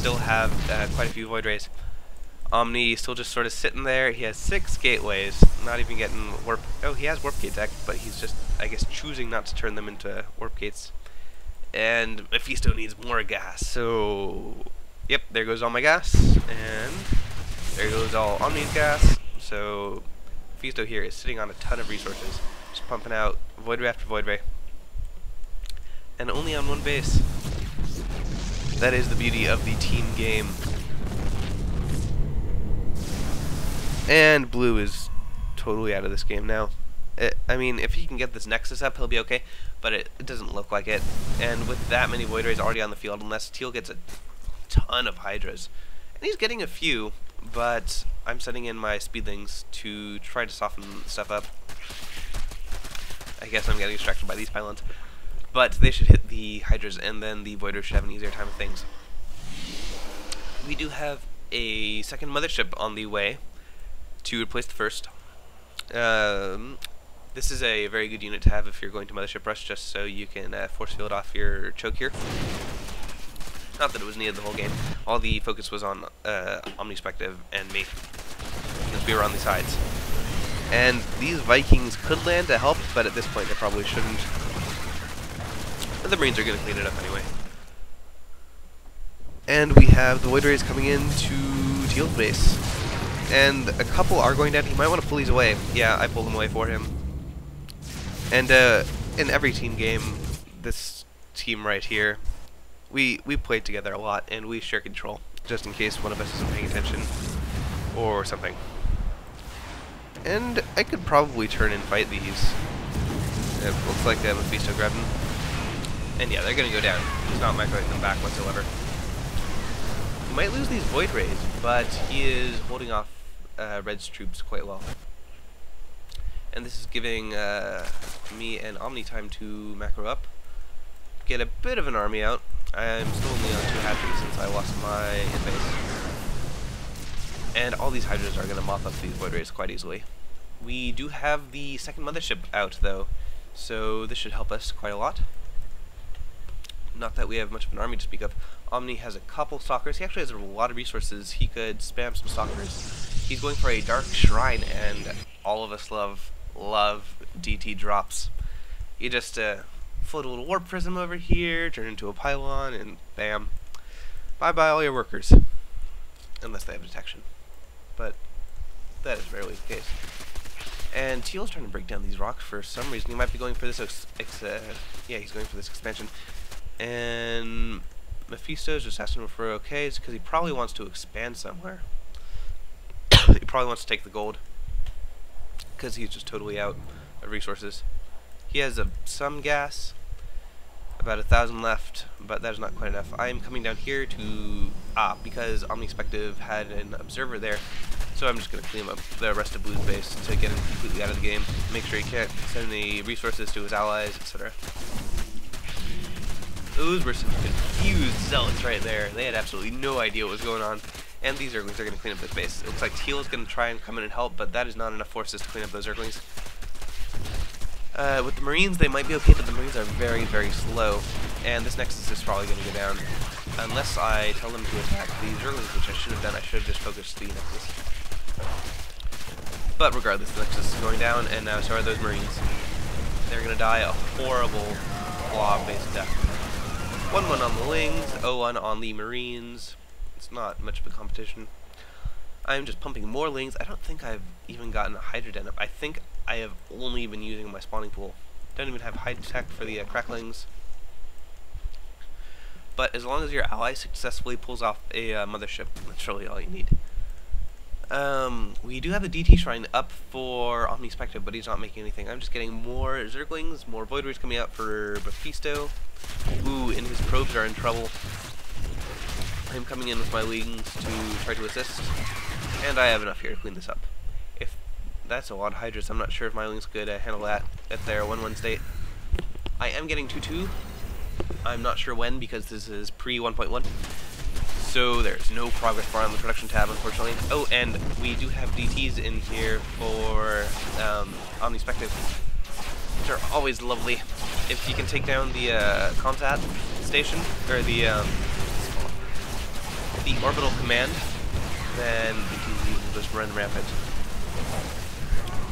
still have quite a few Void Rays. Omni still just sort of sitting there. He has 6 gateways, not even getting warp. Oh, he has warp gate deck, but he's just, I guess, choosing not to turn them into warp gates. And Mephisto needs more gas, so yep, there goes all my gas, and there goes all Omni's gas. So Mephisto here is sitting on a ton of resources, just pumping out Void Ray after Void Ray, and only on one base. That is the beauty of the team game. And blue is totally out of this game now. I mean, if he can get this Nexus up, he'll be okay, but it doesn't look like it. And with that many Void Rays already on the field, unless teal gets a ton of Hydras. And he's getting a few, but I'm sending in my Speedlings to try to soften stuff up. I guess I'm getting distracted by these pylons. But they should hit the Hydras, and then the Void Rays should have an easier time of things. We do have a second mothership on the way to replace the first. This is a very good unit to have if you're going to Mothership Rush, just so you can force field off your choke here. Not that it was needed the whole game. All the focus was on Omnispective and me, because we were on the sides. And these Vikings could land to help, but at this point they probably shouldn't. But the Marines are going to clean it up anyway. And we have the Void Rays coming into Teal's base. And a couple are going down. He might want to pull these away. Yeah, I pulled them away for him. And in every team game, this team right here, we play together a lot, and we share control, just in case one of us isn't paying attention or something. And I could probably turn and fight these. It looks like Mephisto grabbed them. And yeah, they're going to go down. He's not microing them back whatsoever. He might lose these Void Rays, but he is holding off Red's troops quite well. And this is giving me and Omni time to macro up, get a bit of an army out. I'm still only on 2 hatcheries since I lost my in-base. And all these Hydras are going to mop up these Void Rays quite easily. We do have the second mothership out, though, so this should help us quite a lot. Not that we have much of an army to speak of. Omni has a couple stalkers. He actually has a lot of resources. He could spam some stalkers. He's going for a Dark Shrine, and all of us love DT drops. You just float a little Warp Prism over here, turn into a pylon, and bam. Bye-bye all your workers. Unless they have detection. But that is rarely the case. And Teal's trying to break down these rocks for some reason. He might be going for this yeah, he's going for this expansion. And Mephisto's just asking him for okays because he probably wants to expand somewhere. He probably wants to take the gold because he's just totally out of resources. He has some gas, about 1,000 left, but that is not quite enough. I am coming down here to because Omnispective had an observer there, so I'm just going to clean up the rest of Blue's base to get him completely out of the game, make sure he can't send any resources to his allies, etc. Those were some confused zealots right there. They had absolutely no idea what was going on. And these Zerglings are going to clean up this base. It looks like Teal is going to try and come in and help, but that is not enough forces to clean up those Zerglings. With the Marines, they might be okay, but the Marines are very, very slow. And this Nexus is probably going to go down. Unless I tell them to attack the Zerglings, which I should have done. I should have just focused the Nexus. But regardless, the Nexus is going down, and now so are those Marines. They're going to die a horrible blob-based death. 1-1 on the Lings, 0-1 on the Marines. It's not much of a competition. I'm just pumping more Lings. I don't think I've even gotten a Hydra Den up. I think I have only been using my spawning pool. Don't even have high tech for the cracklings. But as long as your ally successfully pulls off a mothership, that's really all you need. We do have the DT Shrine up for Omnispective, but he's not making anything. I'm just getting more Zerglings, more Void Rays coming out for Mephisto. Ooh, and his probes are in trouble. I'm coming in with my Lings to try to assist, and I have enough here to clean this up. If that's a lot of Hydras, I'm not sure if my Lings could handle that at their 1-1 state. I am getting 2-2. I'm not sure when, because this is pre-1.1. So there's no progress bar on the production tab, unfortunately. Oh, and we do have DTs in here for Omnispective, which are always lovely. If you can take down the Comsat station, or the the orbital command, then the DZ will just run rampant.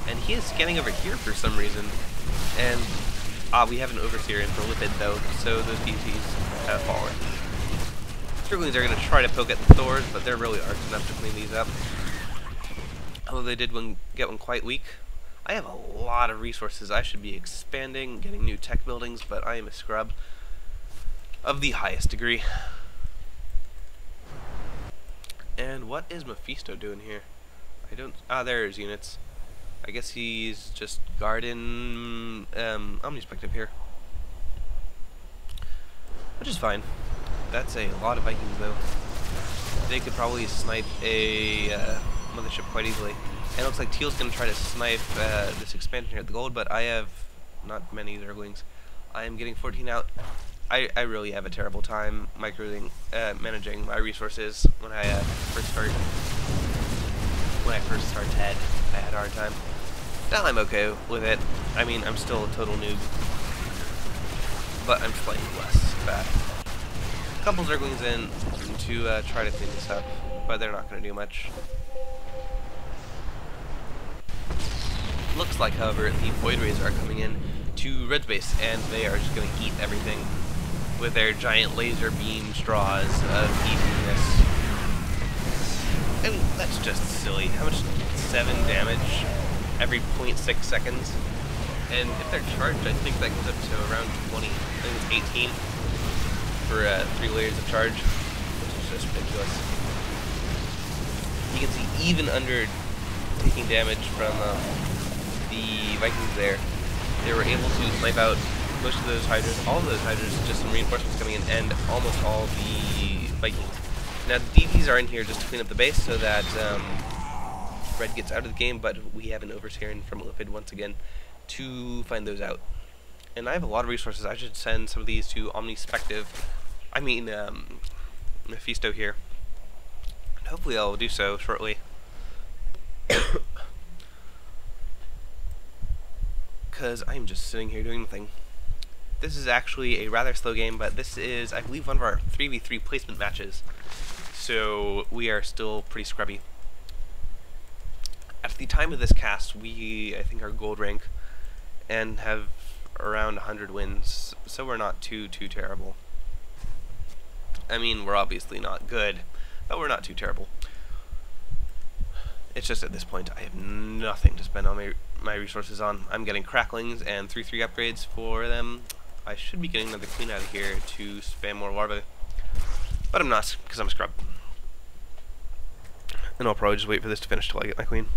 And he is scanning over here for some reason, and we have an overseer in for Lipid though, so those DZs have fallen. Zerglings are going to try to poke at the Thors, but there really aren't enough to clean these up. Although they did get one quite weak. I have a lot of resources. I should be expanding, getting new tech buildings, but I am a scrub of the highest degree. And what is Mephisto doing here? I don't... there are his units. I guess he's just guarding Omnispective here. Which is fine. That's a lot of Vikings though. They could probably snipe a mothership quite easily. And it looks like Teal's going to try to snipe this expansion here at the gold, but I have not many Zerglings. I am getting 14 out. I really have a terrible time managing my resources when I first start TED. I had a hard time. Now I'm okay with it. I mean, I'm still a total noob, but I'm slightly less bad. A couple Zerglings in to try to clean this up, but they're not going to do much. Looks like, however, the Void Rays are coming in to Red Base, and they are just going to eat everything with their giant laser beam straws of eatingness. I mean, that's just silly. How much? 7 damage every 0.6 seconds? And if they're charged, I think that goes up to around 20. I think it's 18 for 3 layers of charge, which is just ridiculous. You can see even under taking damage from the Vikings there, they were able to snipe out most of those Hydras, all of those Hydras, just some reinforcements coming in, and almost all the Vikings. Now the DVs are in here just to clean up the base so that Red gets out of the game, but we have an overseer in from Lipid once again to find those out. And I have a lot of resources. I should send some of these to Omnispective. I mean, Mephisto here. And hopefully I'll do so shortly. Because I'm just sitting here doing nothing. This is actually a rather slow game, but this is, I believe, one of our 3v3 placement matches. So we are still pretty scrubby. At the time of this cast, we, I think, are gold rank and have around 100 wins, so we're not too terrible. I mean, we're obviously not good, but we're not too terrible. It's just at this point I have nothing to spend on my resources on. I'm getting cracklings and 3-3 upgrades for them. I should be getting another queen out of here to spam more larvae, but I'm not, because I'm a scrub. And I'll probably just wait for this to finish till I get my queen.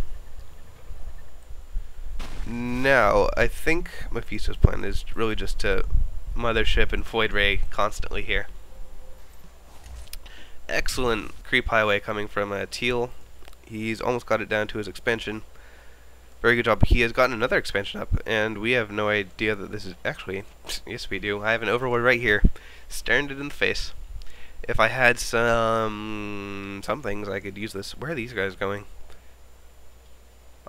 Now, I think Mephisto's plan is really just to mothership and Void Ray constantly here. Excellent creep highway coming from Teal. He's almost got it down to his expansion. Very good job. He has gotten another expansion up, and we have no idea that this is actually... Yes, we do. I have an overlord right here, staring it in the face. If I had some things, I could use this. Where are these guys going?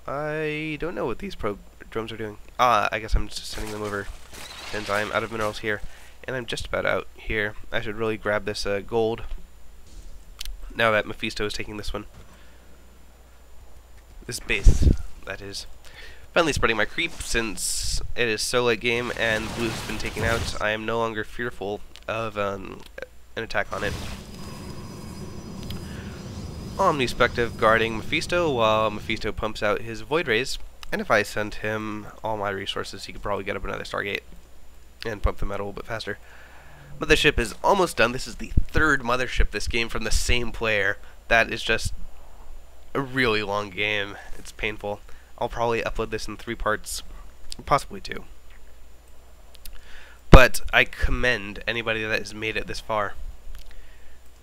I don't know what these probe drones are doing. I guess I'm just sending them over since I'm out of minerals here, and I'm just about out here. I should really grab this gold now that Mephisto is taking this one. This base, that is. Finally spreading my creep since it is so late game and blue's been taken out. I am no longer fearful of an attack on it. Omnispective guarding Mephisto while Mephisto pumps out his Void Rays, and if I send him all my resources, he could probably get up another Stargate and pump them out a little bit faster. Mothership is almost done. This is the 3rd mothership this game from the same player. That is just a really long game. It's painful. I'll probably upload this in 3 parts, possibly 2. But I commend anybody that has made it this far.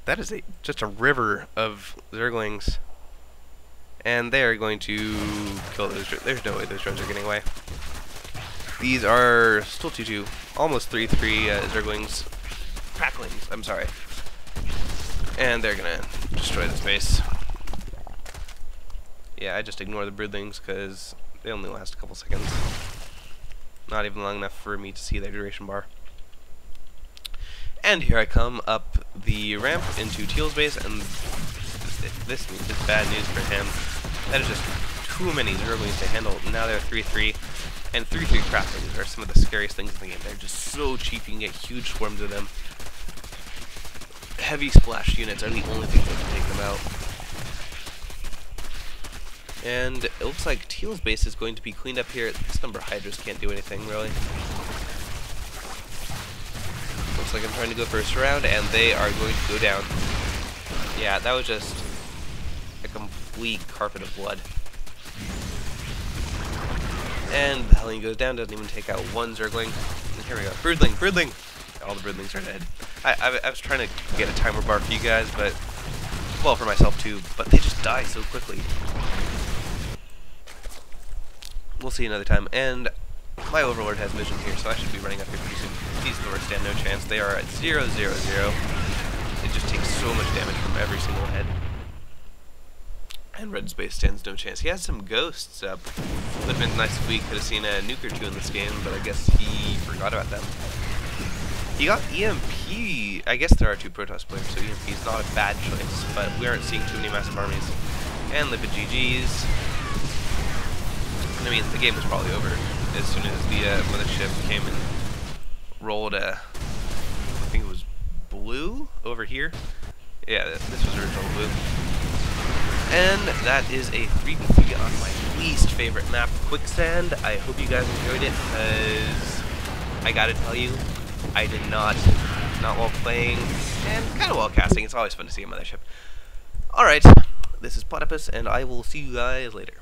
That is just a river of Zerglings. And they are going to kill those drones. There's no way those drones are getting away. These are still 2-2, almost 3-3 Zerglings. Cracklings, I'm sorry. And they're gonna destroy this base. Yeah, I just ignore the broodlings because they only last a couple seconds. Not even long enough for me to see their duration bar. And here I come up the ramp into Teal's base, and this is bad news for him. That is just too many Zerglings to handle. Now they're 3-3, and 3-3 Craftlings are some of the scariest things in the game. They're just so cheap, you can get huge swarms of them. Heavy splash units are the only things that can take them out. And it looks like Teal's base is going to be cleaned up here. This number of Hydras can't do anything, really. Looks like I'm trying to go for a surround, and they are going to go down. Yeah, that was just a complete carpet of blood. And the Hellion goes down, doesn't even take out one Zergling. And here we go. Broodling! All the Broodlings are dead. I was trying to get a timer bar for you guys, but... well, for myself too, but they just die so quickly. We'll see another time, and my Overlord has vision here, so I should be running up here pretty soon. These Lords stand no chance. They are at 0-0-0. It just takes so much damage from every single head. And Red's base stands no chance. He has some ghosts up. Would have been nice if we could have seen a nuke or two in this game, but I guess he forgot about them. He got EMP. I guess there are two Protoss players, so EMP is not a bad choice, but we aren't seeing too many massive armies. And Lipid GG's. I mean, the game was probably over as soon as the mothership came and rolled I think it was blue over here. Yeah, this was original blue. And that is a 3v3 on my least favorite map, Quicksand. I hope you guys enjoyed it, because I gotta tell you, I did not while playing, and kind of while casting. It's always fun to see a mothership. Alright, this is Platypus, and I will see you guys later.